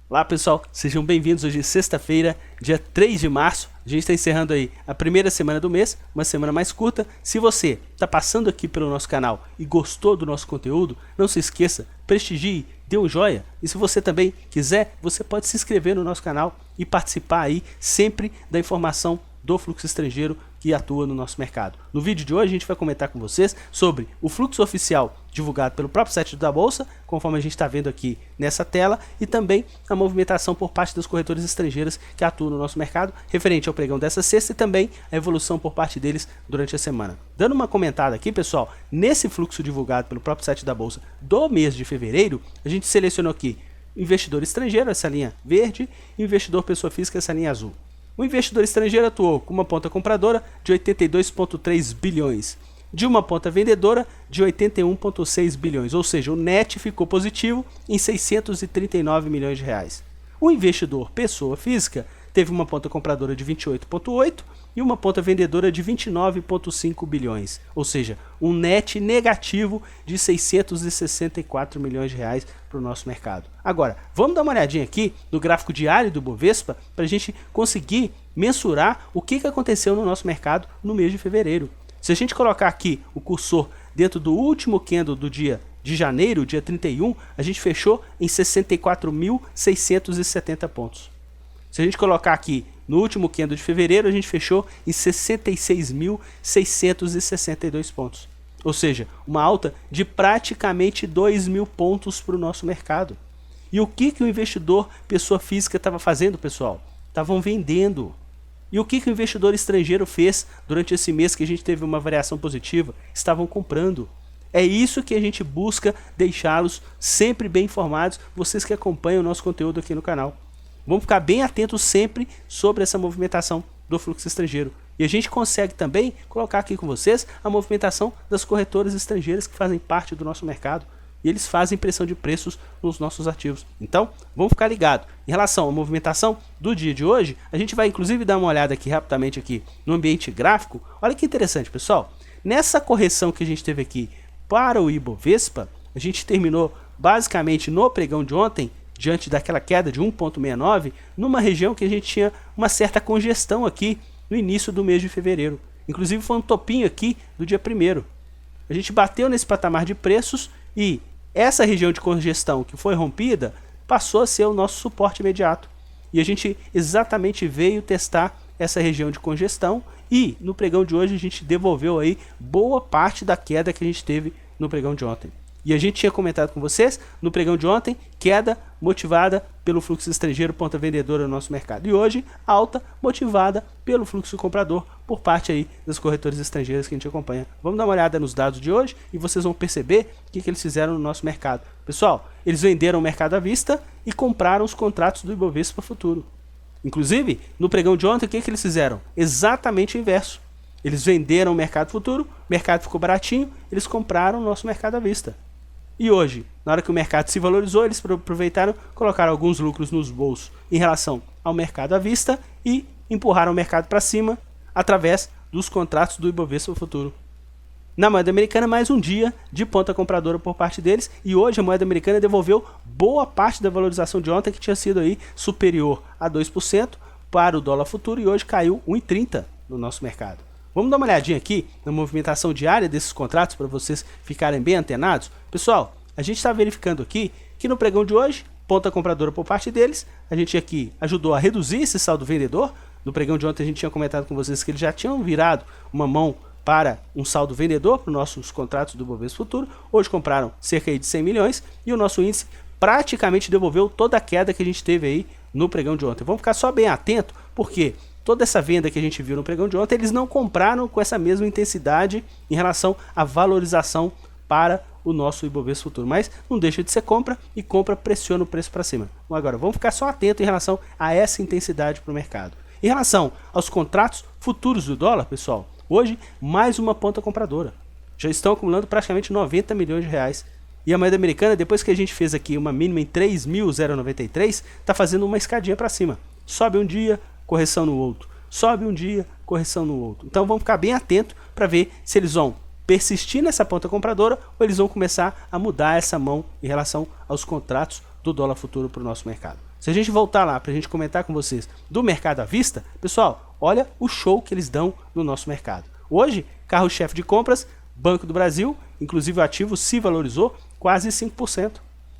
Olá pessoal, sejam bem-vindos. Hoje é sexta-feira, dia 3 de março. A gente está encerrando aí a primeira semana do mês, uma semana mais curta. Se você está passando aqui pelo nosso canal e gostou do nosso conteúdo, não se esqueça, prestigie, dê um joinha. E se você também quiser, você pode se inscrever no nosso canal e participar aí sempre da informação do fluxo estrangeiro que atua no nosso mercado. No vídeo de hoje a gente vai comentar com vocês sobre o fluxo oficial divulgado pelo próprio site da Bolsa, conforme a gente está vendo aqui nessa tela, e também a movimentação por parte dos corretores estrangeiros que atuam no nosso mercado, referente ao pregão dessa sexta e também a evolução por parte deles durante a semana. Dando uma comentada aqui, pessoal, nesse fluxo divulgado pelo próprio site da Bolsa do mês de fevereiro, a gente selecionou aqui investidor estrangeiro, essa linha verde, e investidor pessoa física, essa linha azul. O investidor estrangeiro atuou com uma ponta compradora de 82,3 bilhões, de uma ponta vendedora de 81,6 bilhões, ou seja, o net ficou positivo em 639 milhões de reais. O investidor pessoa física teve uma ponta compradora de 28,8 e uma ponta vendedora de 29,5 bilhões, ou seja, um net negativo de 664 milhões de reais para o nosso mercado. Agora, vamos dar uma olhadinha aqui no gráfico diário do Bovespa para a gente conseguir mensurar o que aconteceu no nosso mercado no mês de fevereiro. Se a gente colocar aqui o cursor dentro do último candle do dia de janeiro, dia 31, a gente fechou em 64.670 pontos. Se a gente colocar aqui no último candle de fevereiro, a gente fechou em 66.662 pontos. Ou seja, uma alta de praticamente 2.000 pontos para o nosso mercado. E o que o investidor pessoa física estava fazendo, pessoal? Estavam vendendo. E o que o investidor estrangeiro fez durante esse mês que a gente teve uma variação positiva? Estavam comprando. É isso que a gente busca deixá-los sempre bem informados, vocês que acompanham o nosso conteúdo aqui no canal. Vamos ficar bem atentos sempre sobre essa movimentação do fluxo estrangeiro. E a gente consegue também colocar aqui com vocês a movimentação das corretoras estrangeiras que fazem parte do nosso mercado. E eles fazem pressão de preços nos nossos ativos. Então, vamos ficar ligados. Em relação à movimentação do dia de hoje, a gente vai inclusive dar uma olhada aqui rapidamente aqui no ambiente gráfico. Olha que interessante, pessoal. Nessa correção que a gente teve aqui para o Ibovespa, a gente terminou basicamente no pregão de ontem, diante daquela queda de 1,69, numa região que a gente tinha uma certa congestão aqui no início do mês de fevereiro. Inclusive foi um topinho aqui do dia 1º. A gente bateu nesse patamar de preços e essa região de congestão que foi rompida passou a ser o nosso suporte imediato. E a gente exatamente veio testar essa região de congestão e no pregão de hoje a gente devolveu aí boa parte da queda que a gente teve no pregão de ontem. E a gente tinha comentado com vocês no pregão de ontem, queda motivada pelo fluxo estrangeiro ponta vendedora no nosso mercado. E hoje, alta motivada pelo fluxo comprador por parte aí dos corretores estrangeiros que a gente acompanha. Vamos dar uma olhada nos dados de hoje e vocês vão perceber o que eles fizeram no nosso mercado. Pessoal, eles venderam o mercado à vista e compraram os contratos do Ibovespa futuro. Inclusive, no pregão de ontem, o que eles fizeram? Exatamente o inverso. Eles venderam o mercado futuro, o mercado ficou baratinho, eles compraram o nosso mercado à vista. E hoje, na hora que o mercado se valorizou, eles aproveitaram, colocaram alguns lucros nos bolsos em relação ao mercado à vista e empurraram o mercado para cima através dos contratos do Ibovespa futuro. Na moeda americana, mais um dia de ponta compradora por parte deles e hoje a moeda americana devolveu boa parte da valorização de ontem que tinha sido aí superior a 2% para o dólar futuro e hoje caiu 1,30 no nosso mercado. Vamos dar uma olhadinha aqui na movimentação diária desses contratos para vocês ficarem bem antenados. Pessoal, a gente está verificando aqui que no pregão de hoje, ponta compradora por parte deles, a gente aqui ajudou a reduzir esse saldo vendedor. No pregão de ontem a gente tinha comentado com vocês que eles já tinham virado uma mão para um saldo vendedor para os nossos contratos do Bovespa Futuro. Hoje compraram cerca de 100 milhões e o nosso índice praticamente devolveu toda a queda que a gente teve aí no pregão de ontem. Vamos ficar só bem atento, porque toda essa venda que a gente viu no pregão de ontem, eles não compraram com essa mesma intensidade em relação à valorização para o nosso Ibovespa Futuro. Mas não deixa de ser compra e compra pressiona o preço para cima. Então, agora, vamos ficar só atento em relação a essa intensidade para o mercado. Em relação aos contratos futuros do dólar, pessoal, hoje mais uma ponta compradora. Já estão acumulando praticamente 90 milhões de reais. E a moeda americana, depois que a gente fez aqui uma mínima em 3.093, está fazendo uma escadinha para cima. Sobe um dia, correção no outro. Sobe um dia, correção no outro. Então vamos ficar bem atento para ver se eles vão persistir nessa ponta compradora ou eles vão começar a mudar essa mão em relação aos contratos do dólar futuro para o nosso mercado. Se a gente voltar lá para a gente comentar com vocês do mercado à vista, pessoal, olha o show que eles dão no nosso mercado. Hoje, carro-chefe de compras, Banco do Brasil, inclusive o ativo se valorizou quase 5%.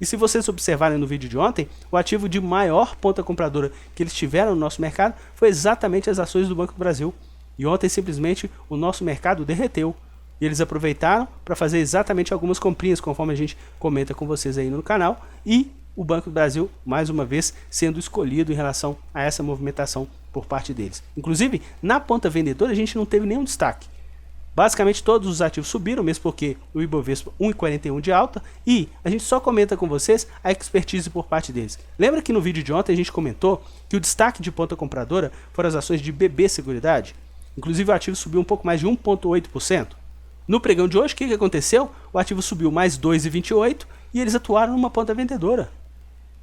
E se vocês observarem no vídeo de ontem, o ativo de maior ponta compradora que eles tiveram no nosso mercado foi exatamente as ações do Banco do Brasil. E ontem simplesmente o nosso mercado derreteu. E eles aproveitaram para fazer exatamente algumas comprinhas, conforme a gente comenta com vocês aí no canal. E o Banco do Brasil, mais uma vez, sendo escolhido em relação a essa movimentação por parte deles. Inclusive, na ponta vendedora a gente não teve nenhum destaque. Basicamente todos os ativos subiram, mesmo porque o Ibovespa 1,41 de alta, e a gente só comenta com vocês a expertise por parte deles. Lembra que no vídeo de ontem a gente comentou que o destaque de ponta compradora foram as ações de BB Seguridade? Inclusive o ativo subiu um pouco mais de 1,8%. No pregão de hoje, o que aconteceu? O ativo subiu mais 2,28% e eles atuaram numa ponta vendedora,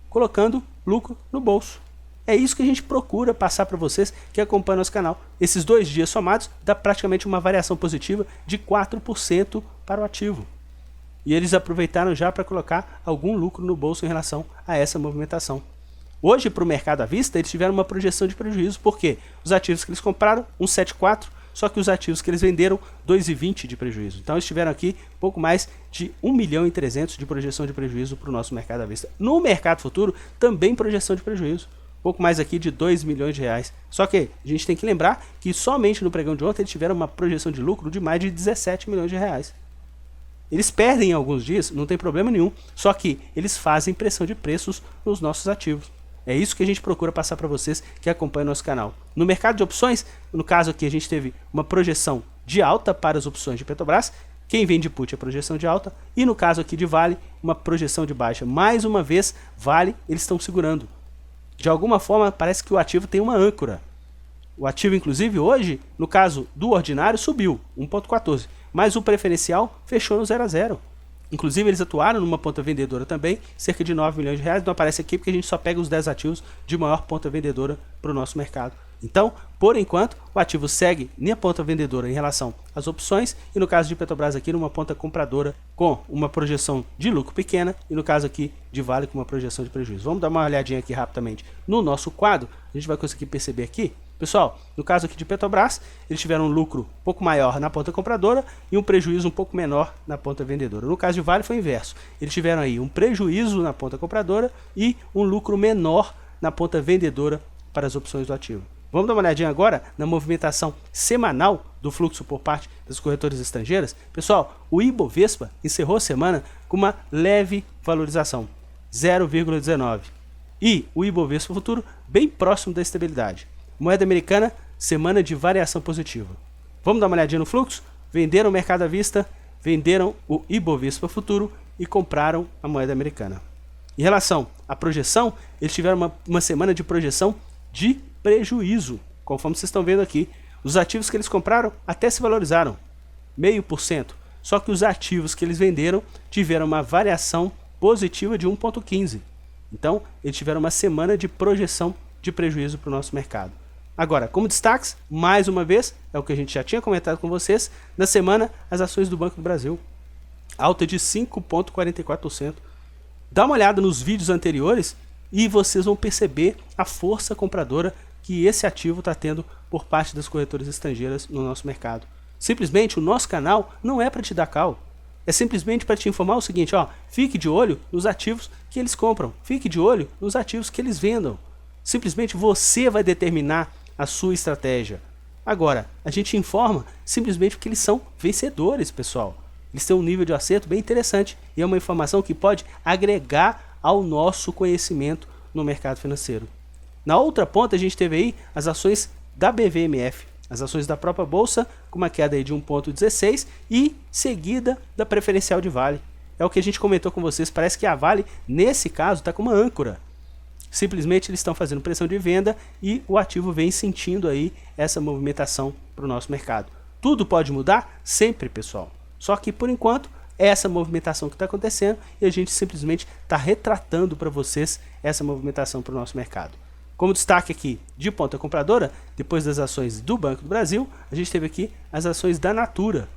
colocando lucro no bolso. É isso que a gente procura passar para vocês que acompanham nosso canal. Esses 2 dias somados dá praticamente uma variação positiva de 4% para o ativo. E eles aproveitaram já para colocar algum lucro no bolso em relação a essa movimentação. Hoje, para o mercado à vista, eles tiveram uma projeção de prejuízo, porque os ativos que eles compraram, 1,74, só que os ativos que eles venderam, 2,20 de prejuízo. Então eles tiveram aqui pouco mais de 1.300.000 de projeção de prejuízo para o nosso mercado à vista. No mercado futuro, também projeção de prejuízo. Pouco mais aqui de 2 milhões de reais. Só que a gente tem que lembrar que somente no pregão de ontem eles tiveram uma projeção de lucro de mais de 17 milhões de reais. Eles perdem em alguns dias, não tem problema nenhum, só que eles fazem pressão de preços nos nossos ativos. É isso que a gente procura passar para vocês que acompanham nosso canal. No mercado de opções, no caso aqui a gente teve uma projeção de alta para as opções de Petrobras. Quem vende put é projeção de alta. E no caso aqui de Vale, uma projeção de baixa. Mais uma vez, Vale, eles estão segurando. De alguma forma, parece que o ativo tem uma âncora. O ativo, inclusive, hoje, no caso do ordinário, subiu 1,14. Mas o preferencial fechou no 0 a 0. Inclusive, eles atuaram numa ponta vendedora também, cerca de 9 milhões de reais. Não aparece aqui porque a gente só pega os 10 ativos de maior ponta vendedora para o nosso mercado. Então, por enquanto, o ativo segue na ponta vendedora em relação às opções e no caso de Petrobras aqui numa ponta compradora com uma projeção de lucro pequena e no caso aqui de Vale com uma projeção de prejuízo. Vamos dar uma olhadinha aqui rapidamente no nosso quadro, a gente vai conseguir perceber aqui. Pessoal, no caso aqui de Petrobras, eles tiveram um lucro um pouco maior na ponta compradora e um prejuízo um pouco menor na ponta vendedora. No caso de Vale foi o inverso, eles tiveram aí um prejuízo na ponta compradora e um lucro menor na ponta vendedora para as opções do ativo. Vamos dar uma olhadinha agora na movimentação semanal do fluxo por parte das corretoras estrangeiras. Pessoal, o Ibovespa encerrou a semana com uma leve valorização, 0,19. E o Ibovespa Futuro bem próximo da estabilidade. Moeda americana, semana de variação positiva. Vamos dar uma olhadinha no fluxo? Venderam o mercado à vista, venderam o Ibovespa Futuro e compraram a moeda americana. Em relação à projeção, eles tiveram uma semana de projeção de prejuízo, conforme vocês estão vendo aqui. Os ativos que eles compraram até se valorizaram, 0,5%. Só que os ativos que eles venderam tiveram uma variação positiva de 1,15%. Então, eles tiveram uma semana de projeção de prejuízo para o nosso mercado. Agora, como destaques, mais uma vez, é o que a gente já tinha comentado com vocês, na semana, as ações do Banco do Brasil. Alta de 5,44%. Dá uma olhada nos vídeos anteriores e vocês vão perceber a força compradora que esse ativo está tendo por parte das corretoras estrangeiras no nosso mercado. Simplesmente o nosso canal não é para te dar cal. É simplesmente para te informar o seguinte, ó, fique de olho nos ativos que eles compram, fique de olho nos ativos que eles vendam. Simplesmente você vai determinar a sua estratégia. Agora, a gente informa simplesmente porque eles são vencedores, pessoal. Eles têm um nível de acerto bem interessante e é uma informação que pode agregar ao nosso conhecimento no mercado financeiro. Na outra ponta, a gente teve aí as ações da BVMF, as ações da própria Bolsa, com uma queda aí de 1,16 e seguida da preferencial de Vale. É o que a gente comentou com vocês, parece que a Vale, nesse caso, está com uma âncora. Simplesmente eles estão fazendo pressão de venda e o ativo vem sentindo aí essa movimentação para o nosso mercado. Tudo pode mudar? Sempre, pessoal. Só que, por enquanto, é essa movimentação que está acontecendo e a gente simplesmente está retratando para vocês essa movimentação para o nosso mercado. Como destaque aqui de ponta compradora, depois das ações do Banco do Brasil, a gente teve aqui as ações da Natura.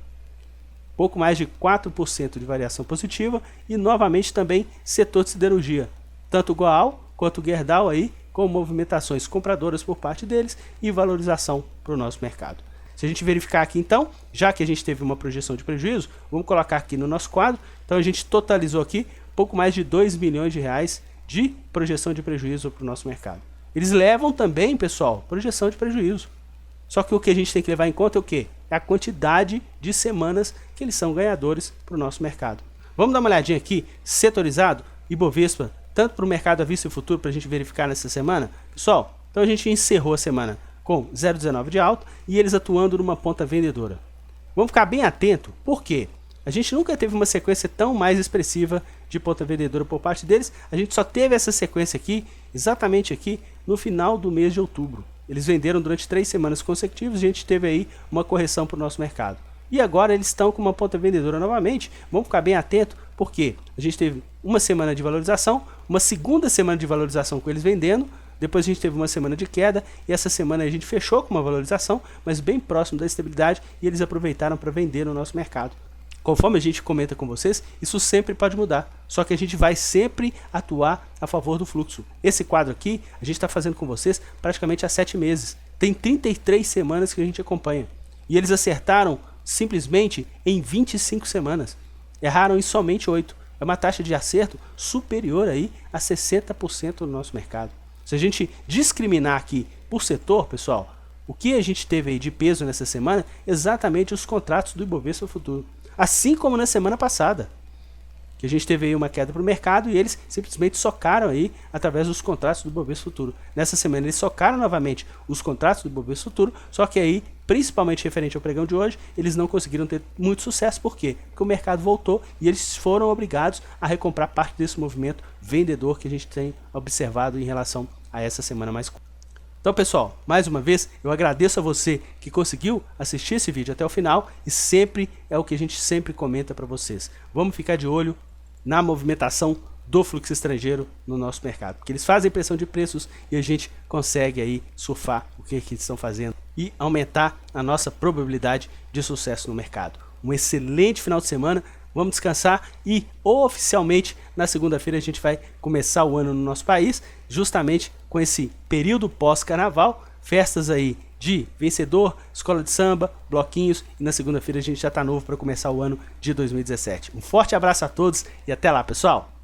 Pouco mais de 4% de variação positiva e novamente também setor de siderurgia. Tanto o Goal quanto o Gerdau aí, com movimentações compradoras por parte deles e valorização para o nosso mercado. Se a gente verificar aqui então, já que a gente teve uma projeção de prejuízo, vamos colocar aqui no nosso quadro. Então a gente totalizou aqui pouco mais de 2 milhões de reais de projeção de prejuízo para o nosso mercado. Eles levam também, pessoal, projeção de prejuízo. Só que o que a gente tem que levar em conta é o quê? É a quantidade de semanas que eles são ganhadores para o nosso mercado. Vamos dar uma olhadinha aqui, setorizado, Ibovespa, tanto para o mercado à vista e futuro, para a gente verificar nessa semana. Pessoal, então a gente encerrou a semana com 0,19 de alta e eles atuando numa ponta vendedora. Vamos ficar bem atento, por quê? A gente nunca teve uma sequência tão mais expressiva de ponta vendedora por parte deles. A gente só teve essa sequência aqui, exatamente aqui, no final do mês de outubro. Eles venderam durante 3 semanas consecutivas, a gente teve aí uma correção para o nosso mercado. E agora eles estão com uma ponta vendedora novamente. Vamos ficar bem atento, porque a gente teve uma semana de valorização, uma segunda semana de valorização com eles vendendo, depois a gente teve uma semana de queda, e essa semana a gente fechou com uma valorização, mas bem próximo da estabilidade, e eles aproveitaram para vender no nosso mercado. Conforme a gente comenta com vocês, isso sempre pode mudar, só que a gente vai sempre atuar a favor do fluxo. Esse quadro aqui, a gente está fazendo com vocês praticamente há 7 meses. Tem 33 semanas que a gente acompanha. E eles acertaram simplesmente em 25 semanas. Erraram em somente 8. É uma taxa de acerto superior aí a 60% no nosso mercado. Se a gente discriminar aqui por setor, pessoal, o que a gente teve aí de peso nessa semana? Exatamente os contratos do Ibovespa Futuro. Assim como na semana passada, que a gente teve aí uma queda para o mercado e eles simplesmente socaram aí através dos contratos do Ibovespa Futuro. Nessa semana eles socaram novamente os contratos do Ibovespa Futuro, só que aí, principalmente referente ao pregão de hoje, eles não conseguiram ter muito sucesso. Por quê? Porque o mercado voltou e eles foram obrigados a recomprar parte desse movimento vendedor que a gente tem observado em relação a essa semana mais curta. Então, pessoal, mais uma vez, eu agradeço a você que conseguiu assistir esse vídeo até o final e sempre é o que a gente sempre comenta para vocês. Vamos ficar de olho na movimentação do fluxo estrangeiro no nosso mercado, porque eles fazem pressão de preços e a gente consegue aí surfar o que eles estão fazendo e aumentar a nossa probabilidade de sucesso no mercado. Um excelente final de semana. Vamos descansar e oficialmente na segunda-feira a gente vai começar o ano no nosso país, justamente com esse período pós-carnaval, festas aí de vencedor, escola de samba, bloquinhos, e na segunda-feira a gente já está novo para começar o ano de 2017. Um forte abraço a todos e até lá, pessoal!